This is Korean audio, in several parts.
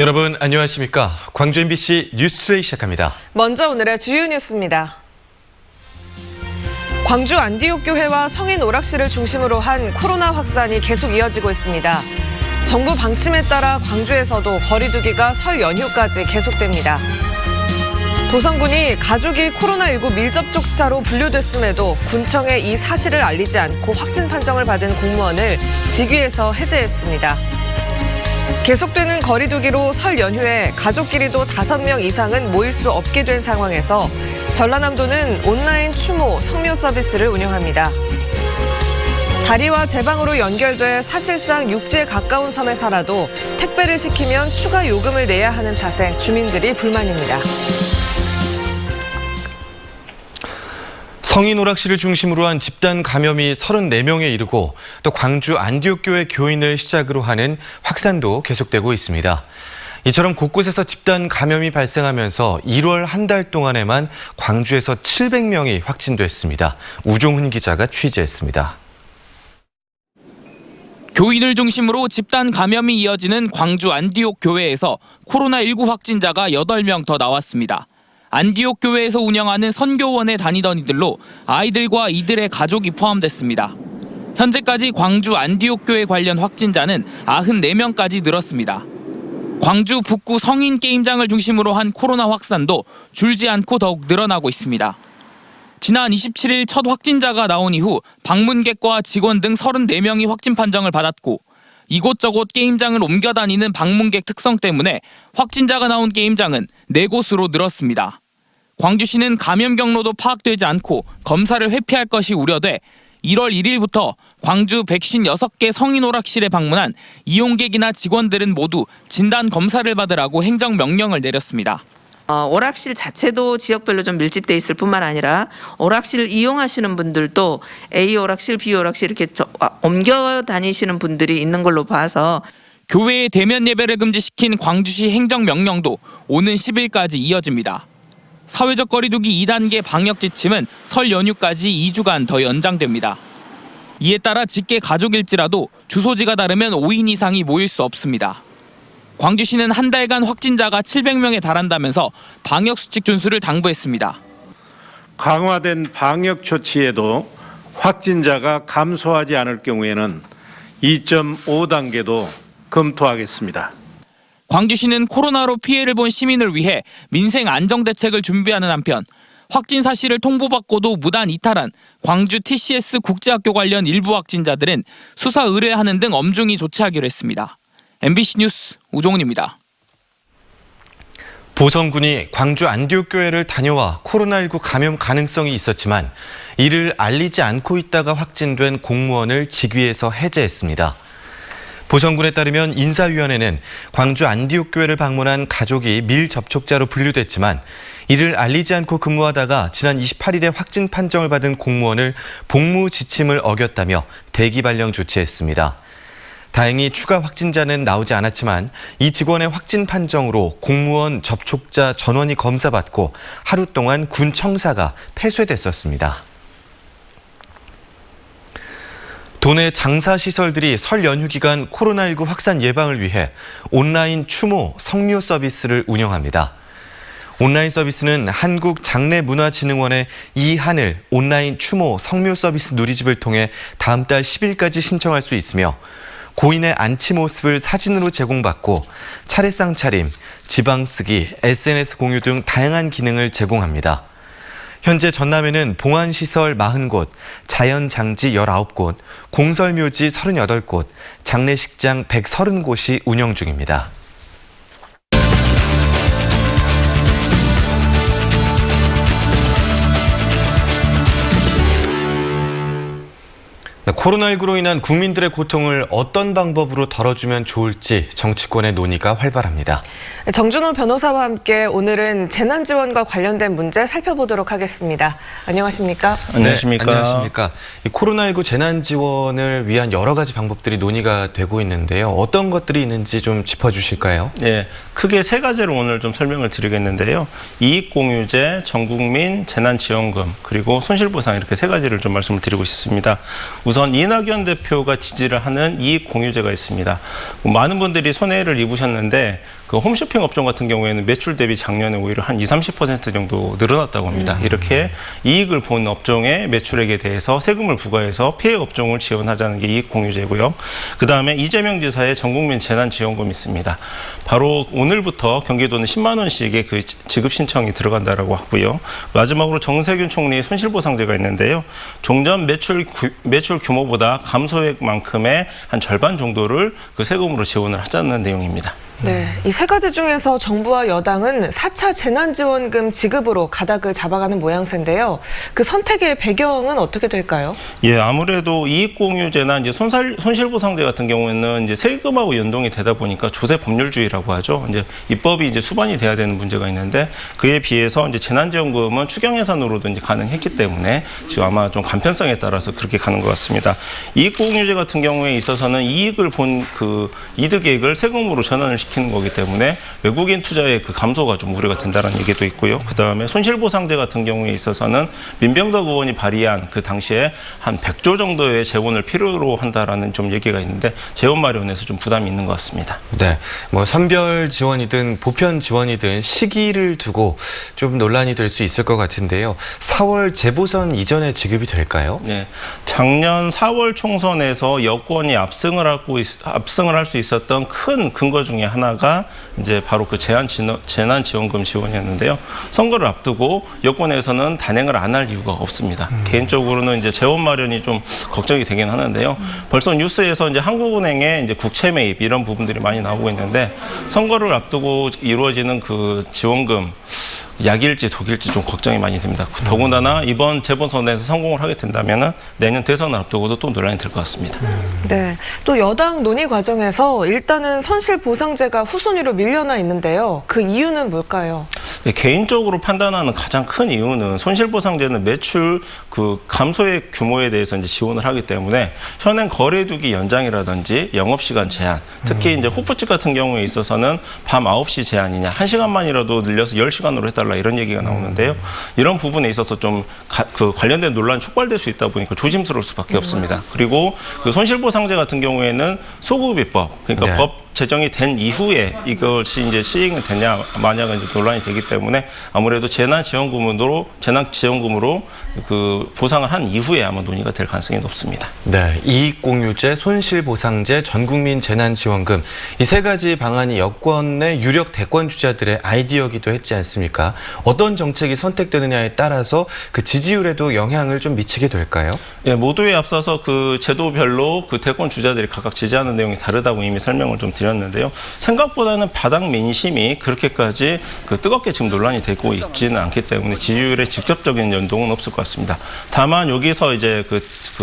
여러분 안녕하십니까? 광주 MBC 뉴스데이 시작합니다. 먼저 오늘의 주요 뉴스입니다. 광주 안디옥 교회와 성인 오락실을 중심으로 한 코로나 확산이 계속 이어지고 있습니다. 정부 방침에 따라 광주에서도 거리두기가 설 연휴까지 계속됩니다. 보성군이 가족이 코로나19 밀접촉자로 분류됐음에도 군청에 이 사실을 알리지 않고 확진 판정을 받은 공무원을 직위에서 해제했습니다. 계속되는 거리두기로 설 연휴에 가족끼리도 5명 이상은 모일 수 없게 된 상황에서 전라남도는 온라인 추모, 성묘 서비스를 운영합니다. 다리와 제방으로 연결돼 사실상 육지에 가까운 섬에 살아도 택배를 시키면 추가 요금을 내야 하는 탓에 주민들이 불만입니다. 성인 오락실을 중심으로 한 집단 감염이 34명에 이르고 또 광주 안디옥 교회 교인을 시작으로 하는 확산도 계속되고 있습니다. 이처럼 곳곳에서 집단 감염이 발생하면서 1월 한 달 동안에만 광주에서 700명이 확진됐습니다. 우종훈 기자가 취재했습니다. 교인을 중심으로 집단 감염이 이어지는 광주 안디옥 교회에서 코로나19 확진자가 8명 더 나왔습니다. 안디옥 교회에서 운영하는 선교원에 다니던 이들로 아이들과 이들의 가족이 포함됐습니다. 현재까지 광주 안디옥 교회 관련 확진자는 94명까지 늘었습니다. 광주 북구 성인 게임장을 중심으로 한 코로나 확산도 줄지 않고 더욱 늘어나고 있습니다. 지난 27일 첫 확진자가 나온 이후 방문객과 직원 등 34명이 확진 판정을 받았고 이곳저곳 게임장을 옮겨 다니는 방문객 특성 때문에 확진자가 나온 게임장은 4곳으로 늘었습니다. 광주시는 감염 경로도 파악되지 않고 검사를 회피할 것이 우려돼 1월 1일부터 광주 156개 성인 오락실에 방문한 이용객이나 직원들은 모두 진단 검사를 받으라고 행정명령을 내렸습니다. 오락실 자체도 지역별로 좀 밀집돼 있을 뿐만 아니라 오락실을 이용하시는 분들도 A 오락실, B 오락실 이렇게 옮겨 다니시는 분들이 있는 걸로 봐서 교회의 대면 예배를 금지시킨 광주시 행정명령도 오는 10일까지 이어집니다. 사회적 거리두기 2단계 방역 지침은 설 연휴까지 2주간 더 연장됩니다. 이에 따라 직계 가족일지라도 주소지가 다르면 5인 이상이 모일 수 없습니다. 광주시는 한 달간 확진자가 700명에 달한다면서 방역수칙 준수를 당부했습니다. 강화된 방역 조치에도 확진자가 감소하지 않을 경우에는 2.5단계도 검토하겠습니다. 광주시는 코로나로 피해를 본 시민을 위해 민생 안정대책을 준비하는 한편 확진 사실을 통보받고도 무단 이탈한 광주 TCS 국제학교 관련 일부 확진자들은 수사 의뢰하는 등 엄중히 조치하기로 했습니다. MBC 뉴스 우종훈입니다. 보성군이 광주 안디옥 교회를 다녀와 코로나19 감염 가능성이 있었지만 이를 알리지 않고 있다가 확진된 공무원을 직위에서 해제했습니다. 보성군에 따르면 인사위원회는 광주 안디옥 교회를 방문한 가족이 밀접촉자로 분류됐지만 이를 알리지 않고 근무하다가 지난 28일에 확진 판정을 받은 공무원을 복무 지침을 어겼다며 대기 발령 조치했습니다. 다행히 추가 확진자는 나오지 않았지만 이 직원의 확진 판정으로 공무원 접촉자 전원이 검사받고 하루 동안 군 청사가 폐쇄됐었습니다. 도내 장사시설들이 설 연휴 기간 코로나19 확산 예방을 위해 온라인 추모, 성묘 서비스를 운영합니다. 온라인 서비스는 한국장례문화진흥원의 이하늘 온라인 추모, 성묘 서비스 누리집을 통해 다음 달 10일까지 신청할 수 있으며 고인의 안치 모습을 사진으로 제공받고 차례상 차림, 지방 쓰기, SNS 공유 등 다양한 기능을 제공합니다. 현재 전남에는 봉안시설 40곳, 자연장지 19곳, 공설묘지 38곳, 장례식장 130곳이 운영 중입니다. 코로나19로 인한 국민들의 고통을 어떤 방법으로 덜어주면 좋을지 정치권의 논의가 활발합니다. 정준호 변호사와 함께 오늘은 재난지원과 관련된 문제 살펴보도록 하겠습니다. 안녕하십니까? 안녕하십니까? 네, 안녕하십니까? 이 코로나19 재난지원을 위한 여러 가지 방법들이 논의가 되고 있는데요. 어떤 것들이 있는지 좀 짚어주실까요? 네, 크게 3가지로 오늘 좀 설명을 드리겠는데요. 이익공유제, 전국민 재난지원금, 그리고 손실보상 이렇게 3가지를 좀 말씀을 드리고 싶습니다. 우선 이낙연 대표가 지지를 하는 이익공유제가 있습니다. 많은 분들이 손해를 입으셨는데 그 홈쇼핑 업종 같은 경우에는 매출 대비 작년에 오히려 한 20-30% 정도 늘어났다고 합니다. 이렇게 이익을 본 업종의 매출액에 대해서 세금을 부과해서 피해 업종을 지원하자는 게 이익공유제고요. 그다음에 이재명 지사의 전국민 재난지원금이 있습니다. 바로 오늘부터 경기도는 10만 원씩의 그 지급 신청이 들어간다라고 하고요. 마지막으로 정세균 총리의 손실보상제가 있는데요. 종전 매출 규모보다 감소액만큼의 한 절반 정도를 그 세금으로 지원을 하자는 내용입니다. 네, 이 세 가지 중에서 정부와 여당은 4차 재난지원금 지급으로 가닥을 잡아가는 모양새인데요. 그 선택의 배경은 어떻게 될까요? 예, 아무래도 이익공유제나 이제 손실보상제 같은 경우에는 이제 세금하고 연동이 되다 보니까 조세 법률주의라고 하죠. 이제 입법이 이제 수반이 돼야 되는 문제가 있는데 그에 비해서 이제 재난지원금은 추경 예산으로도 이제 가능했기 때문에 지금 아마 좀 간편성에 따라서 그렇게 가는 것 같습니다. 이익공유제 같은 경우에 있어서는 이익을 본 그 이득액을 세금으로 전환을 시키는 거기 때문에 외국인 투자의 그 감소가 좀 우려가 된다는 얘기도 있고요. 그다음에 손실보상제 같은 경우에 있어서는 민병덕 의원이 발의한 그 당시에 한 100조 정도의 재원을 필요로 한다라는 좀 얘기가 있는데 재원 마련에서 좀 부담이 있는 것 같습니다. 네, 뭐 선별 지원이든 보편 지원이든 시기를 두고 좀 논란이 될 수 있을 것 같은데요. 4월 재보선 이전에 지급이 될까요? 네, 작년 4월 총선에서 여권이 압승을 할 수 있었던 큰 근거 중에 하나가 이제 바로 그 재난지원금 지원이었는데요. 선거를 앞두고 여권에서는 단행을 안 할 이유가 없습니다. 개인적으로는 이제 재원 마련이 좀 걱정이 되긴 하는데요. 벌써 뉴스에서 이제 한국은행의 이제 국채 매입 이런 부분들이 많이 나오고 있는데 선거를 앞두고 이루어지는 그 지원금 약일지 독일지 좀 걱정이 많이 됩니다. 더군다나 이번 재보선에서 성공을 하게 된다면은 내년 대선을 앞두고도 또 논란이 될 것 같습니다. 네, 또 여당 논의 과정에서 일단은 손실보상제가 후순위로 밀려나 있는데요. 그 이유는 뭘까요? 네, 개인적으로 판단하는 가장 큰 이유는 손실보상제는 매출 그 감소액 규모에 대해서 이제 지원을 하기 때문에 현행 거래두기 연장이라든지 영업시간 제한, 특히 이제 호프집 같은 경우에 있어서는 밤 9시 제한이냐, 1시간만이라도 늘려서 10시간으로 해달라 이런 얘기가 나오는데요. 이런 부분에 있어서 좀 그 관련된 논란이 촉발될 수 있다 보니까 조심스러울 수밖에 없습니다. 그리고 그 손실보상제 같은 경우에는 소급입법, 그러니까 네. 법 제정이 된 이후에 이것이 이제 시행이 되냐 마냐가 이제 논란이 되기 때문에 아무래도 재난지원금으로 그 보상을 한 이후에 아마 논의가 될 가능성이 높습니다. 네, 이익공유제, 손실보상제, 전국민 재난지원금 이 세 가지 방안이 여권의 유력 대권 주자들의 아이디어기도 했지 않습니까? 어떤 정책이 선택되느냐에 따라서 그 지지율에도 영향을 좀 미치게 될까요? 예, 모두에 앞서서 그 제도별로 그 대권 주자들이 각각 지지하는 내용이 다르다고 이미 설명을 좀 드렸는데요. 생각보다는 바닥 민심이 그렇게까지 그 뜨겁게 지금 논란이 되고 있지는 않기 때문에 지지율에 직접적인 연동은 없을 것 같습니다. 다만 여기서 이제 그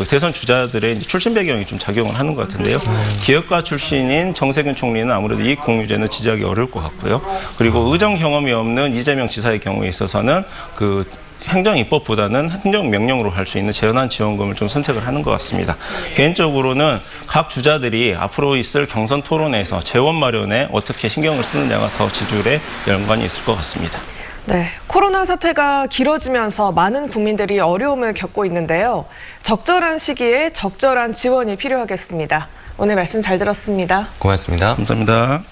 대선 주자들의 이제 출신 배경이 좀 작용을 하는 것 같은데요. 기업가 출신인 정세균 총리는 아무래도 이익공유제는 지지하기 어려울 것 같고요. 그리고 의정 경험이 없는 이재명 지사의 경우에 있어서는 그 행정입법보다는 행정명령으로 할 수 있는 재난지원금을 좀 선택을 하는 것 같습니다. 개인적으로는 각 주자들이 앞으로 있을 경선 토론에서 재원 마련에 어떻게 신경을 쓰느냐가 더 지지율에 연관이 있을 것 같습니다. 네, 코로나 사태가 길어지면서 많은 국민들이 어려움을 겪고 있는데요. 적절한 시기에 적절한 지원이 필요하겠습니다. 오늘 말씀 잘 들었습니다. 고맙습니다. 감사합니다.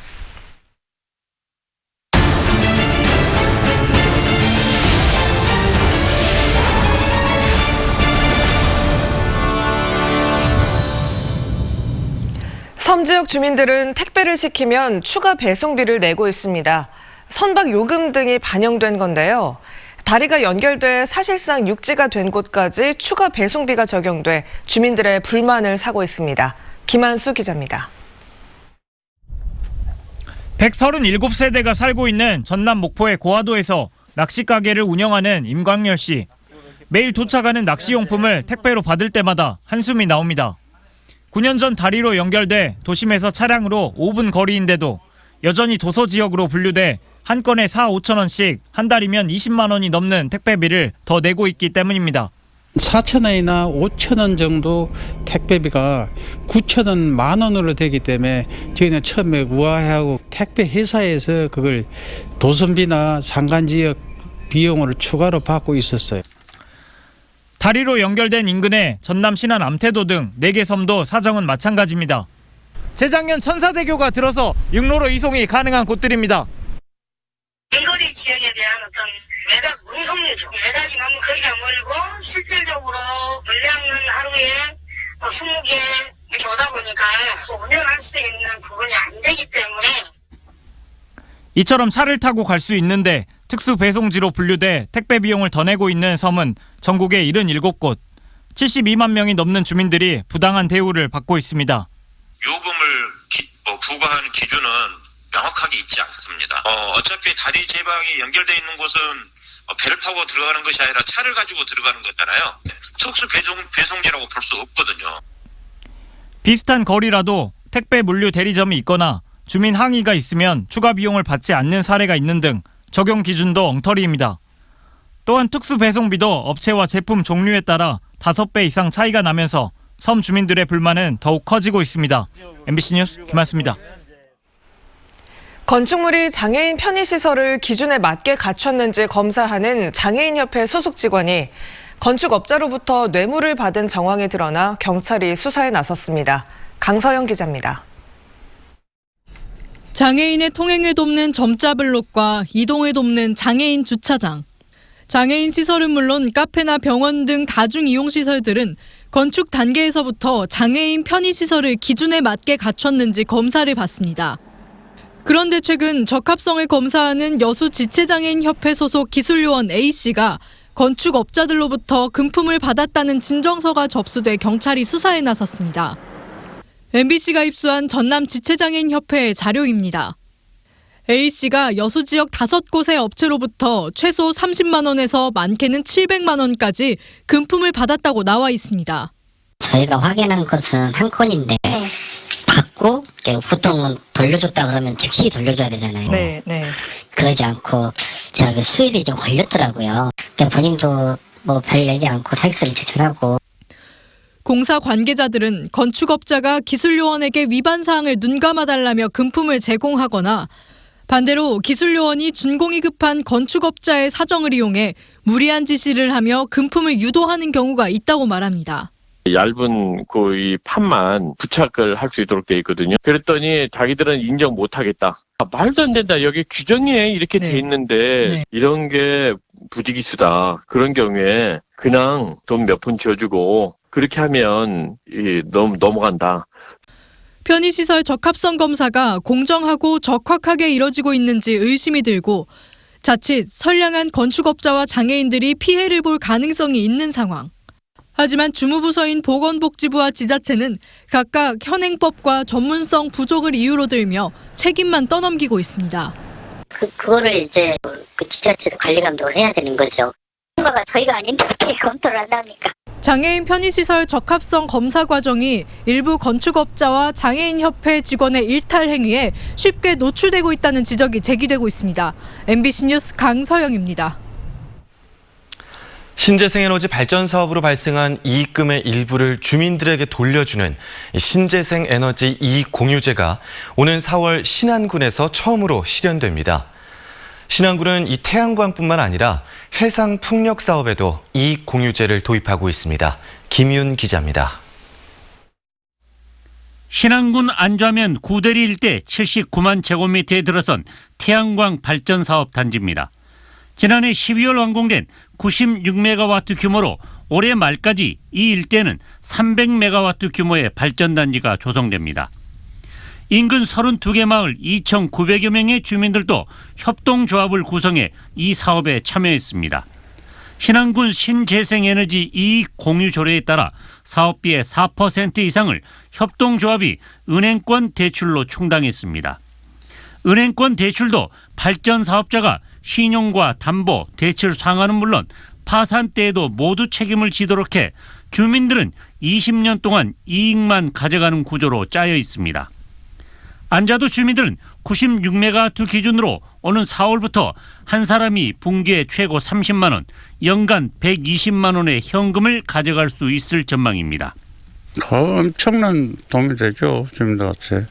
섬 지역 주민들은 택배를 시키면 추가 배송비를 내고 있습니다. 선박 요금 등이 반영된 건데요. 다리가 연결돼 사실상 육지가 된 곳까지 추가 배송비가 적용돼 주민들의 불만을 사고 있습니다. 김한수 기자입니다. 137세대가 살고 있는 전남 목포의 고화도에서 낚시 가게를 운영하는 임광열 씨. 매일 도착하는 낚시용품을 택배로 받을 때마다 한숨이 나옵니다. 9년 전 다리로 연결돼 도심에서 차량으로 5분 거리인데도 여전히 도서 지역으로 분류돼 한 건에 4-5천 원씩 한 달이면 20만 원이 넘는 택배비를 더 내고 있기 때문입니다. 4천 원이나 5천 원 정도 택배비가 9천 원, 만 원으로 되기 때문에 저희는 처음에 우아해하고 택배 회사에서 그걸 도선비나 상간지역 비용을 추가로 받고 있었어요. 다리로 연결된 인근의 전남 신안 암태도 등 4개 섬도 사정은 마찬가지입니다. 재작년 천사대교가 들어서 육로로 이송이 가능한 곳들입니다. 근거리 지역에 대한 어떤 외곽 운송료죠. 외곽이 너무 거리가 멀고 실질적으로 물량은 하루에 20개 이렇게 오다 보니까 운영할 수 있는 부분이 안 되기 때문에 이처럼 차를 타고 갈 수 있는데 특수 배송지로 분류돼 택배 비용을 더 내고 있는 섬은 전국에 77곳, 72만 명이 넘는 주민들이 부당한 대우를 받고 있습니다. 요금을 부과하는 기준은 명확하게 있지 않습니다. 어차피 다리 제방이 연결되어 있는 곳은 배를 타고 들어가는 것이 아니라 차를 가지고 들어가는 거잖아요. 특수 배송지라고 볼 수 없거든요. 비슷한 거리라도 택배 물류 대리점이 있거나 주민 항의가 있으면 추가 비용을 받지 않는 사례가 있는 등 적용 기준도 엉터리입니다. 또한 특수 배송비도 업체와 제품 종류에 따라 5배 이상 차이가 나면서 섬 주민들의 불만은 더욱 커지고 있습니다. MBC 뉴스 김한수입니다. 건축물이 장애인 편의시설을 기준에 맞게 갖췄는지 검사하는 장애인협회 소속 직원이 건축업자로부터 뇌물을 받은 정황이 드러나 경찰이 수사에 나섰습니다. 강서영 기자입니다. 장애인의 통행을 돕는 점자 블록과 이동을 돕는 장애인 주차장. 장애인 시설은 물론 카페나 병원 등 다중이용시설들은 건축 단계에서부터 장애인 편의시설을 기준에 맞게 갖췄는지 검사를 받습니다. 그런데 최근 적합성을 검사하는 여수지체장애인협회 소속 기술요원 A씨가 건축업자들로부터 금품을 받았다는 진정서가 접수돼 경찰이 수사에 나섰습니다. MBC가 입수한 전남지체장애인협회의 자료입니다. A씨가 여수 지역 5곳의 업체로부터 최소 30만 원에서 많게는 700만 원까지 금품을 받았다고 나와 있습니다. 저희가 확인한 것은 한 건인데 받고 보통은 돌려줬다 그러면 즉시 돌려줘야 되잖아요. 네. 그러지 않고 제가 수입이 좀 걸렸더라고요. 본인도 별 내지 않고 사익서를 제출하고. 공사 관계자들은 건축업자가 기술요원에게 위반 사항을 눈감아달라며 금품을 제공하거나 반대로 기술요원이 준공이 급한 건축업자의 사정을 이용해 무리한 지시를 하며 금품을 유도하는 경우가 있다고 말합니다. 얇은 이 판만 부착을 할 수 있도록 돼 있거든요. 그랬더니 자기들은 인정 못 하겠다. 말도 안 된다. 여기 규정에 이렇게 돼 있는데 이런 게 부지기수다. 그런 경우에 그냥 돈 몇 푼 줘주고 그렇게 하면 넘어간다. 편의시설 적합성 검사가 공정하고 적확하게 이뤄지고 있는지 의심이 들고 자칫 선량한 건축업자와 장애인들이 피해를 볼 가능성이 있는 상황. 하지만 주무부서인 보건복지부와 지자체는 각각 현행법과 전문성 부족을 이유로 들며 책임만 떠넘기고 있습니다. 그거를 이제 지자체도 관리 감독을 해야 되는 거죠. 그거가 저희가 아닌데 어떻게 검토를 한답니까? 장애인 편의시설 적합성 검사 과정이 일부 건축업자와 장애인협회 직원의 일탈 행위에 쉽게 노출되고 있다는 지적이 제기되고 있습니다. MBC 뉴스 강서영입니다. 신재생에너지 발전 사업으로 발생한 이익금의 일부를 주민들에게 돌려주는 신재생에너지 이익공유제가 오는 4월 신안군에서 처음으로 실현됩니다. 신안군은 이 태양광뿐만 아니라 해상 풍력 사업에도 이익공유제를 도입하고 있습니다. 김윤 기자입니다. 신안군 안좌면 구대리 일대 79만 제곱미터에 들어선 태양광 발전 사업 단지입니다. 지난해 12월 완공된 96메가와트 규모로 올해 말까지 이 일대는 300메가와트 규모의 발전단지가 조성됩니다. 인근 32개 마을 2,900여 명의 주민들도 협동조합을 구성해 이 사업에 참여했습니다. 신안군 신재생에너지 이익공유조례에 따라 사업비의 4% 이상을 협동조합이 은행권 대출로 충당했습니다. 은행권 대출도 발전 사업자가 신용과 담보, 대출 상환은 물론 파산 때에도 모두 책임을 지도록 해 주민들은 20년 동안 이익만 가져가는 구조로 짜여 있습니다. 안자도 주민들은 96메가와트 기준으로 오는 4월부터 한 사람이 분기에 최고 30만 원, 연간 120만 원의 현금을 가져갈 수 있을 전망입니다. 엄청난 도움이 되죠. 주민들한테.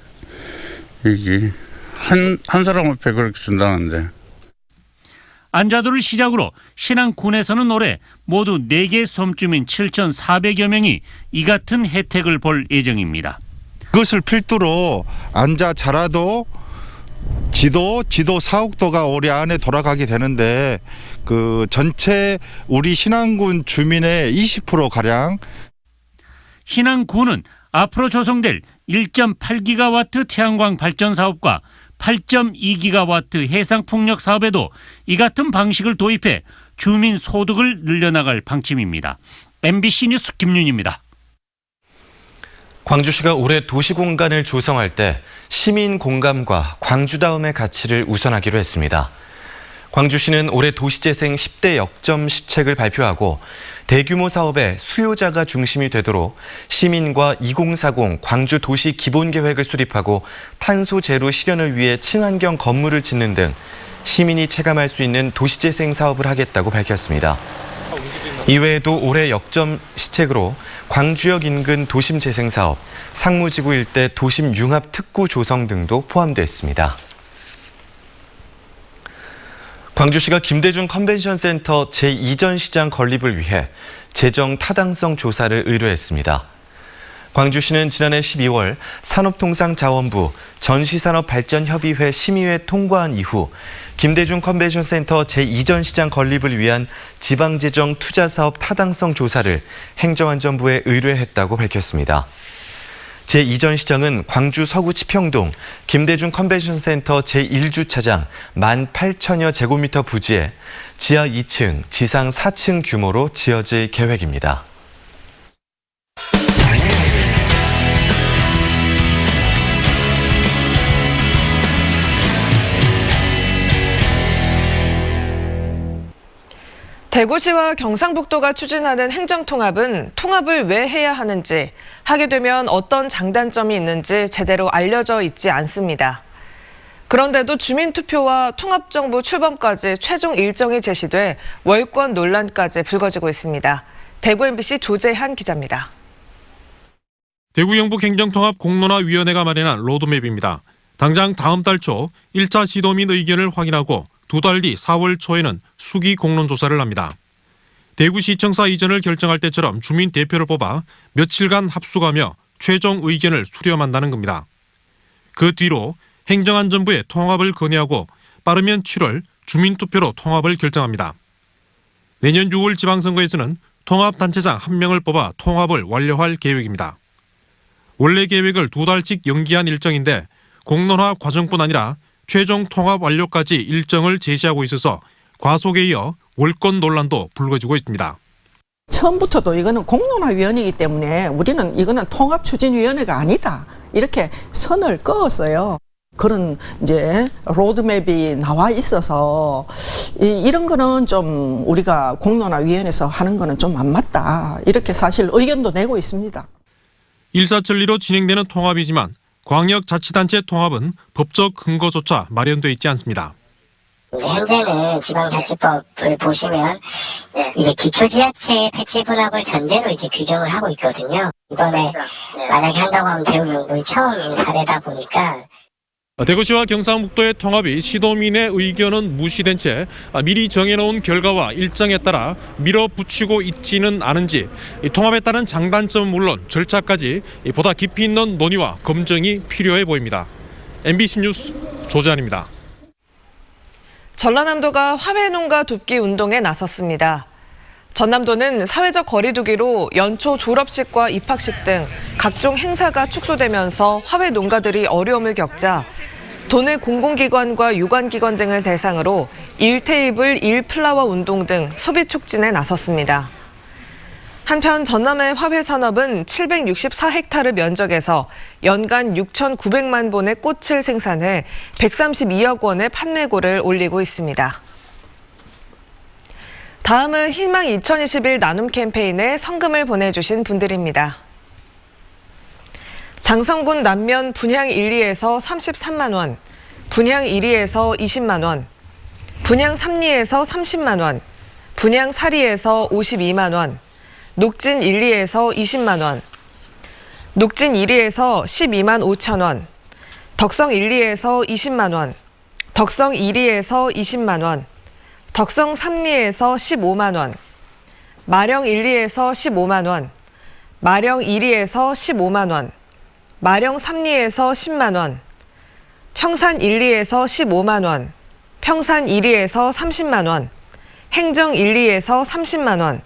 이게 한 사람한테 그렇게 준다는데. 안자도를 시작으로 신안군에서는 올해 모두 4개 섬주민 7,400여 명이 이 같은 혜택을 볼 예정입니다. 그것을 필두로 앉아 자라도 지도 4억도가 올해 안에 돌아가게 되는데 그 전체 우리 신안군 주민의 20% 가량. 신안군은 앞으로 조성될 1.8기가와트 태양광 발전 사업과 8.2기가와트 해상풍력 사업에도 이 같은 방식을 도입해 주민 소득을 늘려나갈 방침입니다. MBC 뉴스 김윤입니다. 광주시가 올해 도시공간을 조성할 때 시민 공감과 광주다움의 가치를 우선하기로 했습니다. 광주시는 올해 도시재생 10대 역점 시책을 발표하고 대규모 사업의 수요자가 중심이 되도록 시민과 2040 광주 도시 기본계획을 수립하고 탄소 제로 실현을 위해 친환경 건물을 짓는 등 시민이 체감할 수 있는 도시재생 사업을 하겠다고 밝혔습니다. 이외에도 올해 역점 시책으로 광주역 인근 도심 재생 사업, 상무지구 일대 도심 융합 특구 조성 등도 포함되어 있습니다. 광주시가 김대중 컨벤션 센터 제2전 시장 건립을 위해 재정 타당성 조사를 의뢰했습니다. 광주시는 지난해 12월 산업통상자원부 전시산업발전협의회 심의회 통과한 이후 김대중 컨벤션 센터 제2전 시장 건립을 위한 지방재정 투자사업 타당성 조사를 행정안전부에 의뢰했다고 밝혔습니다. 제2전 시장은 광주 서구 치평동 김대중 컨벤션 센터 제1주차장 18,000여 제곱미터 부지에 지하 2층, 지상 4층 규모로 지어질 계획입니다. 대구시와 경상북도가 추진하는 행정통합은 통합을 왜 해야 하는지, 하게 되면 어떤 장단점이 있는지 제대로 알려져 있지 않습니다. 그런데도 주민투표와 통합정부 출범까지 최종 일정이 제시돼 월권 논란까지 불거지고 있습니다. 대구 MBC 조재한 기자입니다. 대구 영북 행정통합 공론화위원회가 마련한 로드맵입니다. 당장 다음 달 초 1차 시도민 의견을 확인하고 2달 뒤 4월 초에는 수기 공론조사를 합니다. 대구시청사 이전을 결정할 때처럼 주민 대표를 뽑아 며칠간 합숙하며 최종 의견을 수렴한다는 겁니다. 그 뒤로 행정안전부에 통합을 건의하고 빠르면 7월 주민투표로 통합을 결정합니다. 내년 6월 지방선거에서는 통합단체장 1명을 뽑아 통합을 완료할 계획입니다. 원래 계획을 2달씩 연기한 일정인데 공론화 과정뿐 아니라 최종 통합 완료까지 일정을 제시하고 있어서 과속에 이어 월권 논란도 불거지고 있습니다. 처음부터도 이거는 공론화위원회이기 때문에 우리는 이거는 통합추진위원회가 아니다, 이렇게 선을 그었어요. 그런 이제 로드맵이 나와 있어서 이런 거는 좀 우리가 공론화위원회에서 하는 거는 좀 안 맞다, 이렇게 사실 의견도 내고 있습니다. 일사천리로 진행되는 통합이지만 광역자치단체 통합은 법적 근거조차 마련돼 있지 않습니다. 현재는 지방자치법을 보시면 이제 기초지자체의 패치 분합을 전제로 이제 규정을 하고 있거든요. 이번에 만약에 한다고 하면 대구 영북이 처음인 사례다 보니까. 대구시와 경상북도의 통합이 시도민의 의견은 무시된 채 미리 정해놓은 결과와 일정에 따라 밀어붙이고 있지는 않은지 통합에 따른 장단점은 물론 절차까지 보다 깊이 있는 논의와 검증이 필요해 보입니다. MBC 뉴스 조재한입니다. 전라남도가 화훼농가 돕기 운동에 나섰습니다. 전남도는 사회적 거리 두기로 연초 졸업식과 입학식 등 각종 행사가 축소되면서 화훼 농가들이 어려움을 겪자 도내 공공기관과 유관기관 등을 대상으로 1테이블 1플라워 운동 등 소비 촉진에 나섰습니다. 한편 전남의 화훼 산업은 764헥타르 면적에서 연간 6,900만 본의 꽃을 생산해 132억 원의 판매고를 올리고 있습니다. 다음은 희망 2021 나눔 캠페인에 성금을 보내주신 분들입니다. 장성군 남면 분향 1, 2에서 33만 원, 분향 1, 2에서 20만 원, 분향 3, 2에서 30만 원, 분향 4, 2에서 52만 원, 녹진 1, 2에서 20만 원, 녹진 1, 2에서 12만 5천 원, 덕성 1, 2에서 20만 원, 덕성 1, 2에서 20만 원, 덕성 3, 2에서 15만 원, 마령 1, 2에서 15만 원, 마령 1, 2에서 15만 원, 마령 3리에서 10만 원, 평산 1, 2에서 15만 원, 평산 1리에서 30만 원, 행정 1, 2에서 30만 원,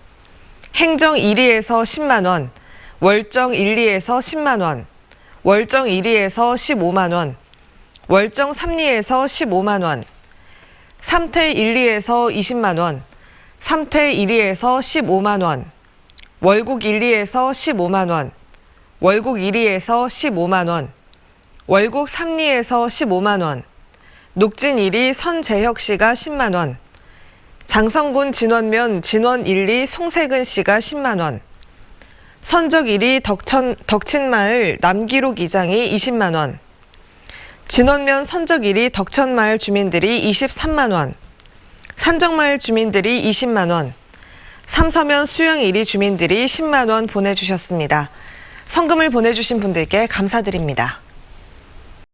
행정 1리에서 10만 원, 월정 1, 2에서 10만 원, 월정 1리에서 15만 원, 월정 3리에서 15만 원, 삼태 1, 2에서 20만 원, 삼태 1리에서 15만 원, 월국 1, 2에서 15만 원, 월국 1리에서 15만 원, 월국 3리에서 15만 원, 녹진 1리 선재혁 씨가 10만 원, 장성군 진원면 진원 1리 송세근 씨가 10만 원, 선적 1리 덕친마을 남기록 이장이 20만 원, 진원면 선적 1리 덕천마을 주민들이 23만 원, 산정마을 주민들이 20만 원, 삼서면 수영 1리 주민들이 10만 원 보내주셨습니다. 성금을 보내주신 분들께 감사드립니다.